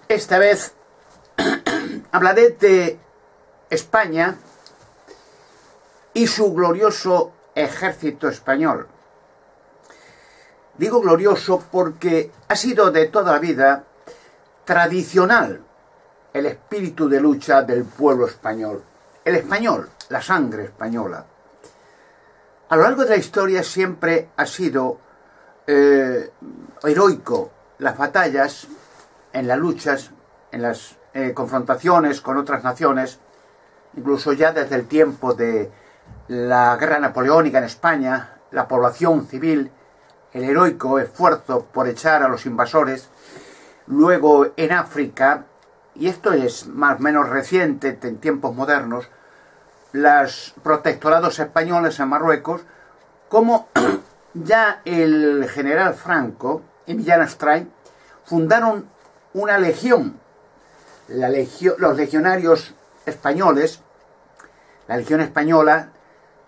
Esta vez hablaré de España y su glorioso ejército español. Digo glorioso porque ha sido de toda la vida tradicional el espíritu de lucha del pueblo español. El español, la sangre española. A lo largo de la historia siempre ha sido heroico las batallas, en las luchas, en las confrontaciones con otras naciones, incluso ya desde el tiempo de la guerra napoleónica en España, la población civil, el heroico esfuerzo por echar a los invasores, luego en África, y esto es más o menos reciente en tiempos modernos, los protectorados españoles en Marruecos, como ya el general Franco y Millán Astray fundaron una legión, los legionarios españoles, la legión española,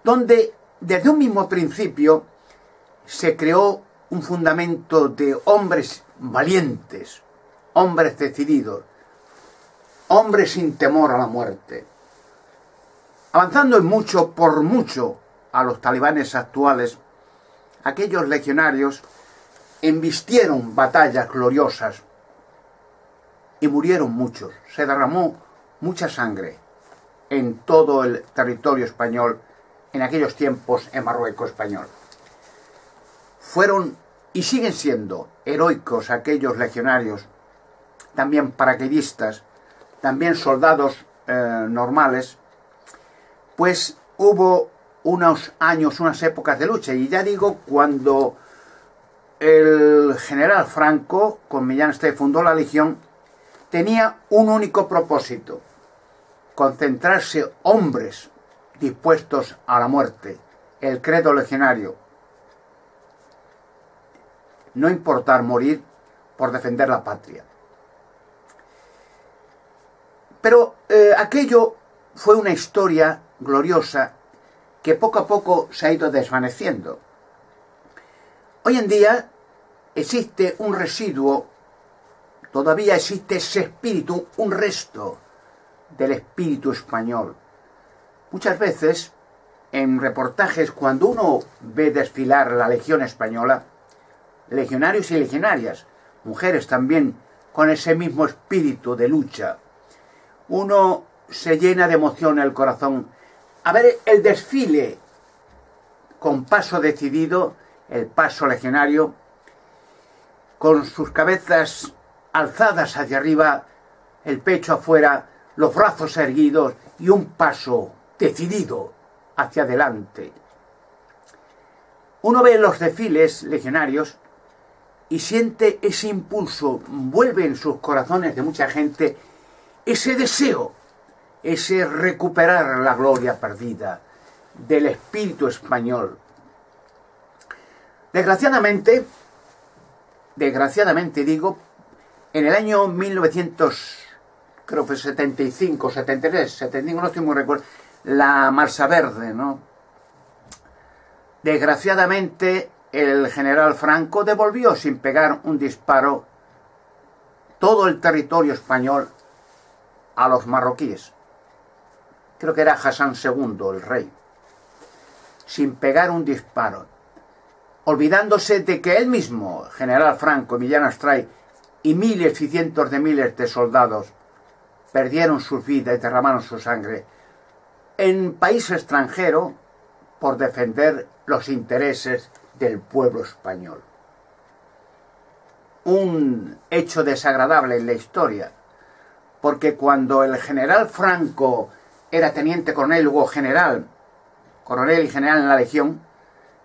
donde desde un mismo principio se creó un fundamento de hombres valientes, hombres decididos, hombres sin temor a la muerte. Avanzando en mucho, por mucho, a los talibanes actuales, aquellos legionarios embistieron batallas gloriosas y murieron muchos. Se derramó mucha sangre en todo el territorio español en aquellos tiempos en Marruecos español. Fueron y siguen siendo heroicos aquellos legionarios, también paracaidistas, también soldados normales, pues hubo unos años, unas épocas de lucha, y ya digo, cuando el general Franco, con Millán Astray, fundó la legión, tenía un único propósito: concentrarse hombres dispuestos a la muerte, el credo legionario, no importar morir por defender la patria. Pero aquello fue una historia gloriosa que poco a poco se ha ido desvaneciendo. Hoy en día existe un residuo, todavía existe ese espíritu, un resto del espíritu español. Muchas veces, en reportajes, cuando uno ve desfilar la Legión Española, legionarios y legionarias, mujeres también con ese mismo espíritu de lucha, uno se llena de emoción el corazón a ver el desfile con paso decidido, el paso legionario, con sus cabezas alzadas hacia arriba, el pecho afuera, los brazos erguidos y un paso decidido hacia adelante. Uno ve los desfiles legionarios y siente ese impulso, vuelve en sus corazones de mucha gente ese deseo, ese recuperar la gloria perdida del espíritu español. Desgraciadamente digo, en el año 1975, 73, 75, no estoy muy recuerdo, la Marcha Verde, ¿no? Desgraciadamente el general Franco devolvió sin pegar un disparo todo el territorio español a los marroquíes. Creo que era Hassan II, el rey, sin pegar un disparo, olvidándose de que él mismo, general Franco y Millán Astray, y miles y cientos de miles de soldados perdieron sus vidas y derramaron su sangre en país extranjero por defender los intereses del pueblo español. Un hecho desagradable en la historia, porque cuando el general Franco era teniente coronel, luego general, coronel y general en la legión,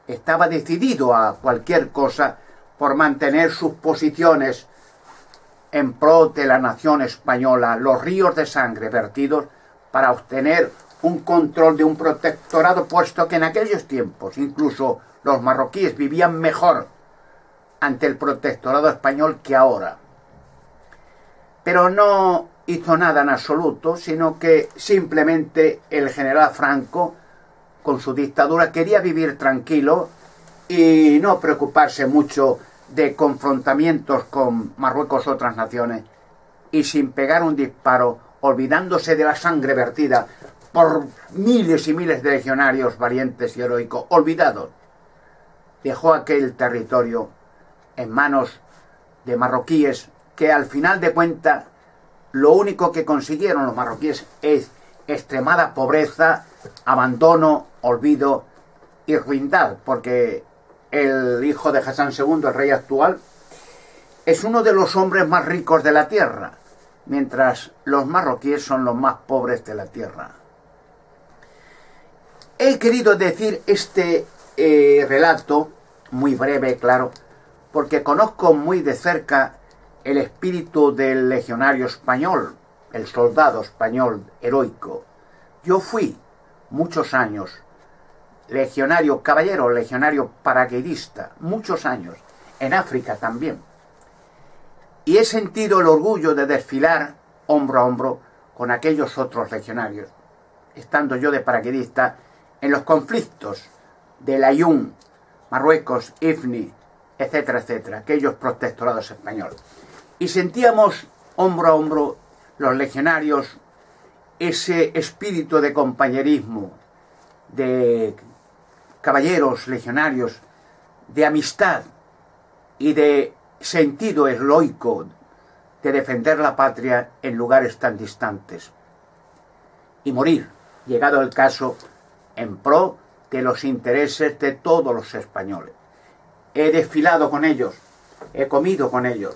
estaba decidido a cualquier cosa por mantener sus posiciones en pro de la nación española, los ríos de sangre vertidos para obtener un control de un protectorado, puesto que en aquellos tiempos incluso los marroquíes vivían mejor ante el protectorado español que ahora. Pero no hizo nada en absoluto, sino que simplemente el general Franco, con su dictadura, quería vivir tranquilo y no preocuparse mucho de confrontamientos con Marruecos u otras naciones, y sin pegar un disparo, olvidándose de la sangre vertida por miles y miles de legionarios valientes y heroicos, olvidados, dejó aquel territorio en manos de marroquíes que al final de cuentas lo único que consiguieron los marroquíes es extremada pobreza, abandono, olvido y ruindad, porque el hijo de Hassan II, el rey actual, es uno de los hombres más ricos de la tierra, mientras los marroquíes son los más pobres de la tierra. He querido decir este relato, muy breve, claro, porque conozco muy de cerca el espíritu del legionario español, el soldado español heroico. Yo fui muchos años legionario, caballero, legionario paracaidista, muchos años, en África también. Y he sentido el orgullo de desfilar hombro a hombro con aquellos otros legionarios, estando yo de paracaidista en los conflictos de Layún, Marruecos, Ifni, etcétera, etcétera, aquellos protectorados españoles. Y sentíamos hombro a hombro los legionarios ese espíritu de compañerismo, de caballeros legionarios, de amistad y de sentido heroico de defender la patria en lugares tan distantes y morir, llegado el caso, en pro de los intereses de todos los españoles. He desfilado con ellos, he comido con ellos,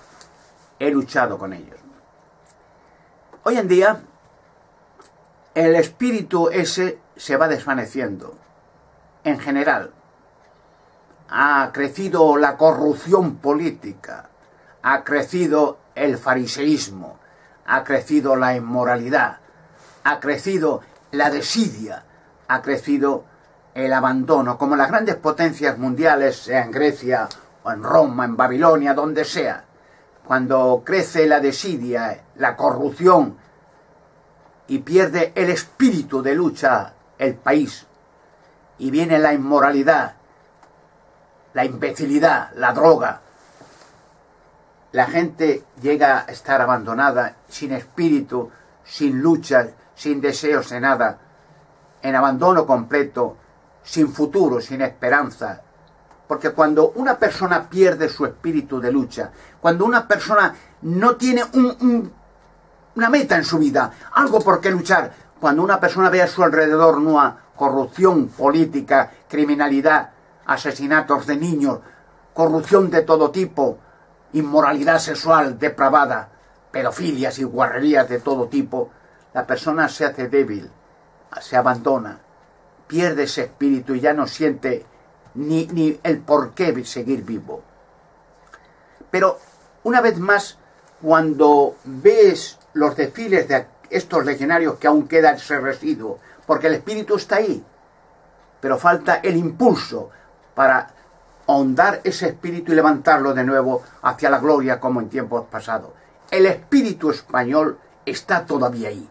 he luchado con ellos. Hoy en día el espíritu ese se va desvaneciendo en general. Ha crecido la corrupción política, ha crecido el fariseísmo, ha crecido la inmoralidad, ha crecido la desidia, ha crecido el abandono, como las grandes potencias mundiales, sea en Grecia o en Roma, en Babilonia, donde sea. Cuando crece la desidia, la corrupción y pierde el espíritu de lucha el país, y viene la inmoralidad, la imbecilidad, la droga, la gente llega a estar abandonada, sin espíritu, sin lucha, sin deseos de nada, en abandono completo, sin futuro, sin esperanza. Porque cuando una persona pierde su espíritu de lucha, cuando una persona no tiene una meta en su vida, algo por qué luchar, cuando una persona ve a su alrededor una corrupción política, criminalidad, asesinatos de niños, corrupción de todo tipo, inmoralidad sexual depravada, pedofilias y guarrerías de todo tipo, la persona se hace débil, se abandona, pierde ese espíritu y ya no siente ni el por qué seguir vivo. Pero una vez más, cuando ves los desfiles de estos legionarios que aún queda ese residuo, porque el espíritu está ahí, pero falta el impulso para ahondar ese espíritu y levantarlo de nuevo hacia la gloria como en tiempos pasados. El espíritu español está todavía ahí,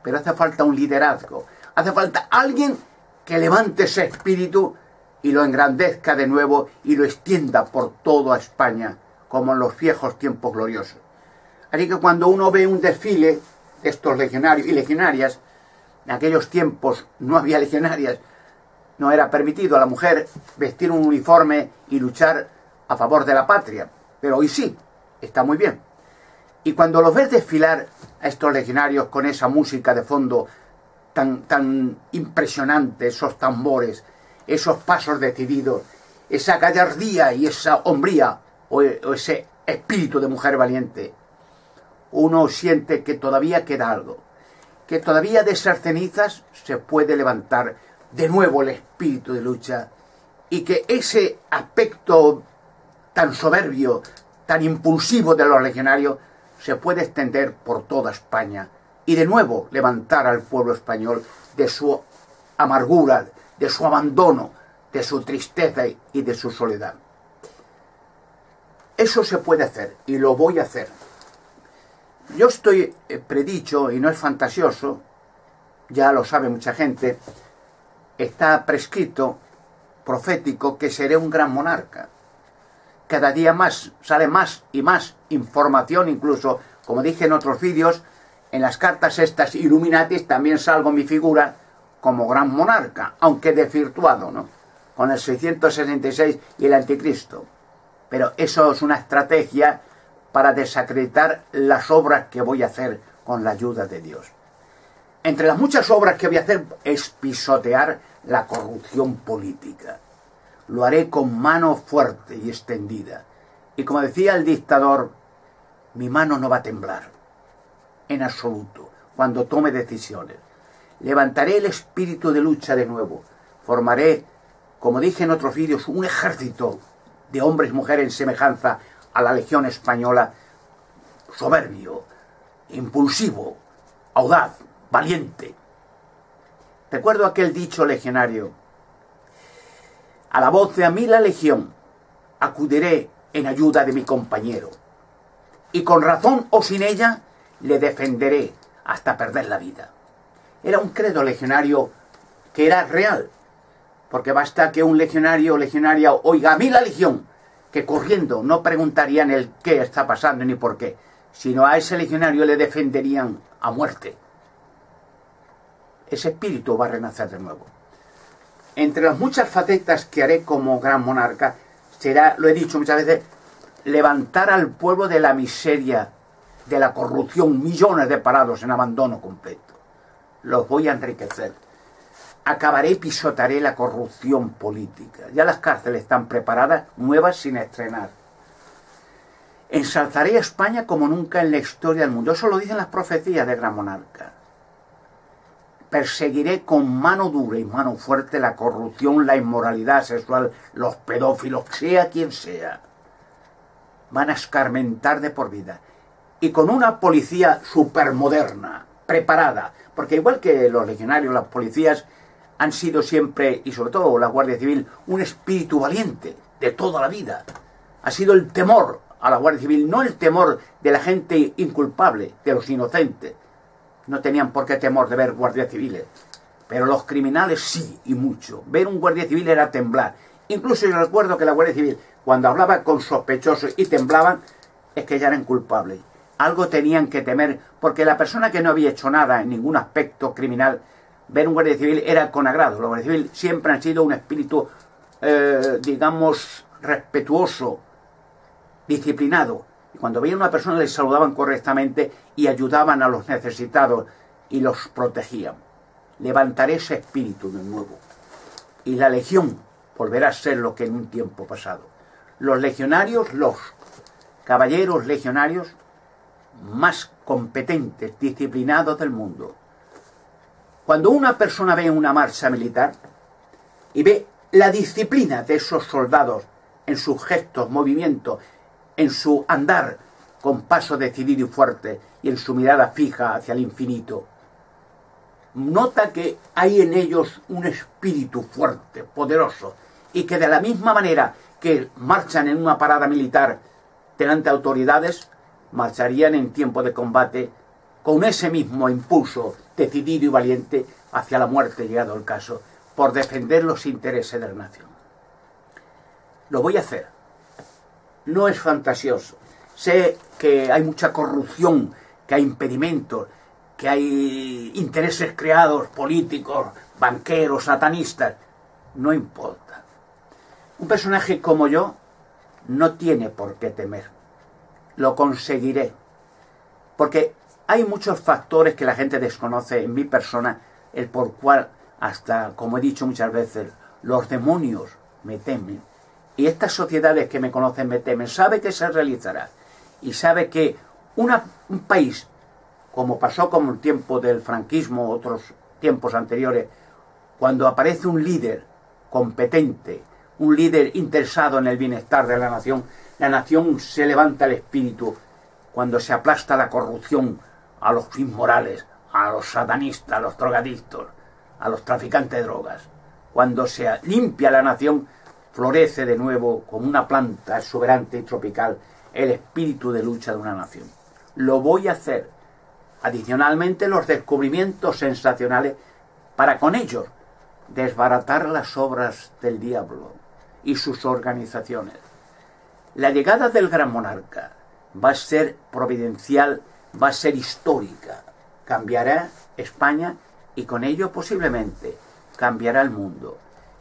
pero hace falta un liderazgo, hace falta alguien que levante ese espíritu y lo engrandezca de nuevo y lo extienda por toda España, como en los viejos tiempos gloriosos. Así que cuando uno ve un desfile de estos legionarios y legionarias, en aquellos tiempos no había legionarias, no era permitido a la mujer vestir un uniforme y luchar a favor de la patria, pero hoy sí, está muy bien. Y cuando los ves desfilar a estos legionarios con esa música de fondo tan impresionante, esos tambores, esos pasos decididos, esa gallardía y esa hombría o ese espíritu de mujer valiente, uno siente que todavía queda algo, que todavía de esas cenizas se puede levantar de nuevo el espíritu de lucha y que ese aspecto tan soberbio, tan impulsivo de los legionarios se puede extender por toda España y de nuevo levantar al pueblo español de su amargura, de su abandono, de su tristeza y de su soledad. Eso se puede hacer y lo voy a hacer. Yo estoy predicho, y no es fantasioso, ya lo sabe mucha gente, está prescrito, profético, que seré un gran monarca. Cada día más, sale más y más información, incluso Como dije en otros vídeos, en las cartas estas Illuminatis también salgo mi figura como gran monarca, aunque desvirtuado, ¿no? Con el 666 y el anticristo. Pero eso es una estrategia para desacreditar las obras que voy a hacer con la ayuda de Dios. Entre las muchas obras que voy a hacer es pisotear la corrupción política. Lo haré con mano fuerte y extendida. Y como decía el dictador, mi mano no va a temblar, en absoluto, cuando tome decisiones. Levantaré el espíritu de lucha de nuevo. Formaré, como dije en otros vídeos, un ejército de hombres y mujeres en semejanza a la Legión Española, soberbio, impulsivo, audaz, valiente. Recuerdo aquel dicho legionario: a la voz de a mí la legión, acudiré en ayuda de mi compañero, y con razón o sin ella, le defenderé hasta perder la vida. Era un credo legionario que era real, porque basta que un legionario o legionaria oiga a mí la legión, que corriendo no preguntarían el qué está pasando ni por qué, sino a ese legionario le defenderían a muerte. Ese espíritu va a renacer de nuevo. Entre las muchas facetas que haré como gran monarca, será, lo he dicho muchas veces, levantar al pueblo de la miseria, de la corrupción, millones de parados en abandono completo. Los voy a enriquecer. Acabaré y pisotearé la corrupción política. Ya las cárceles están preparadas, nuevas sin estrenar. Ensalzaré a España como nunca en la historia del mundo. Eso lo dicen las profecías del gran monarca. Perseguiré con mano dura y mano fuerte la corrupción, la inmoralidad sexual, los pedófilos, sea quien sea. Van a escarmentar de por vida. Y con una policía supermoderna, preparada, porque igual que los legionarios, las policías han sido siempre, y sobre todo la Guardia Civil, un espíritu valiente de toda la vida. Ha sido el temor a la Guardia Civil, no el temor de la gente inculpable, de los inocentes. No tenían por qué temor de ver guardias civiles, pero los criminales sí, y mucho. Ver un guardia civil era temblar. Incluso yo recuerdo que la Guardia Civil, cuando hablaba con sospechosos y temblaban, es que ya eran culpables. Algo tenían que temer, porque la persona que no había hecho nada en ningún aspecto criminal, ver un guardia civil era con agrado. Los guardias civiles siempre han sido un espíritu, digamos, respetuoso, disciplinado. Y cuando veían a una persona les saludaban correctamente y ayudaban a los necesitados y los protegían. Levantaré ese espíritu de nuevo. Y la legión volverá a ser lo que en un tiempo pasado. Los legionarios, los caballeros legionarios más competentes, disciplinados del mundo. Cuando una persona ve una marcha militar y ve la disciplina de esos soldados en sus gestos, movimientos, en su andar con paso decidido y fuerte y en su mirada fija hacia el infinito, nota que hay en ellos un espíritu fuerte, poderoso, y que de la misma manera que marchan en una parada militar delante de autoridades, marcharían en tiempo de combate con ese mismo impulso decidido y valiente hacia la muerte, llegado el caso, por defender los intereses de la nación. Lo voy a hacer. No es fantasioso. Sé que hay mucha corrupción, que hay impedimentos, que hay intereses creados, políticos, banqueros, satanistas. No importa. Un personaje como yo no tiene por qué temer. Lo conseguiré. Porque hay muchos factores que la gente desconoce en mi persona, el por cual, hasta, como he dicho muchas veces, los demonios me temen. Y estas sociedades que me conocen me temen. Sabe que se realizará. Y sabe que un país, como pasó con el tiempo del franquismo, otros tiempos anteriores, cuando aparece un líder competente, un líder interesado en el bienestar de la nación se levanta el espíritu. Cuando se aplasta la corrupción a los inmorales, a los satanistas, a los drogadictos, a los traficantes de drogas, cuando se limpia la nación, florece de nuevo como una planta exuberante y tropical el espíritu de lucha de una nación. Lo voy a hacer. Adicionalmente, los descubrimientos sensacionales para con ellos desbaratar las obras del diablo y sus organizaciones. La llegada del gran monarca va a ser providencial, va a ser histórica. Cambiará España y con ello posiblemente cambiará el mundo.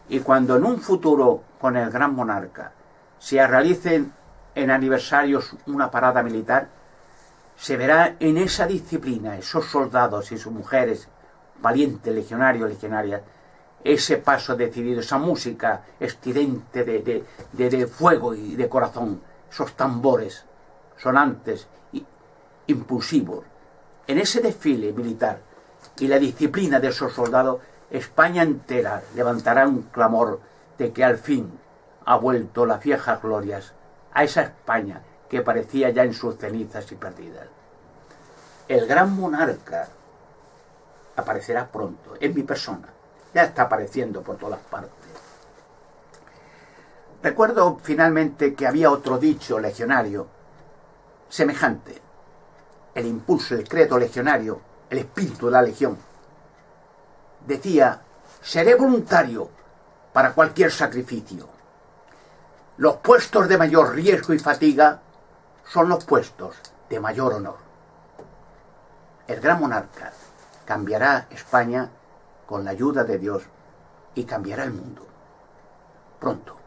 Y cuando en un futuro con el gran monarca se realicen en aniversarios una parada militar, se verá en esa disciplina, esos soldados y sus mujeres, valientes legionarios, legionarias, ese paso decidido, esa música estridente de fuego y de corazón, esos tambores sonantes y impulsivos. En ese desfile militar y la disciplina de esos soldados, España entera levantará un clamor de que al fin ha vuelto las viejas glorias a esa España que parecía ya en sus cenizas y perdidas. El gran monarca aparecerá pronto, en mi persona. Ya está apareciendo por todas partes. Recuerdo finalmente que había otro dicho legionario semejante. El impulso, el credo legionario, el espíritu de la legión. Decía, seré voluntario para cualquier sacrificio. Los puestos de mayor riesgo y fatiga son los puestos de mayor honor. El gran monarca cambiará España con la ayuda de Dios y cambiará el mundo. Pronto.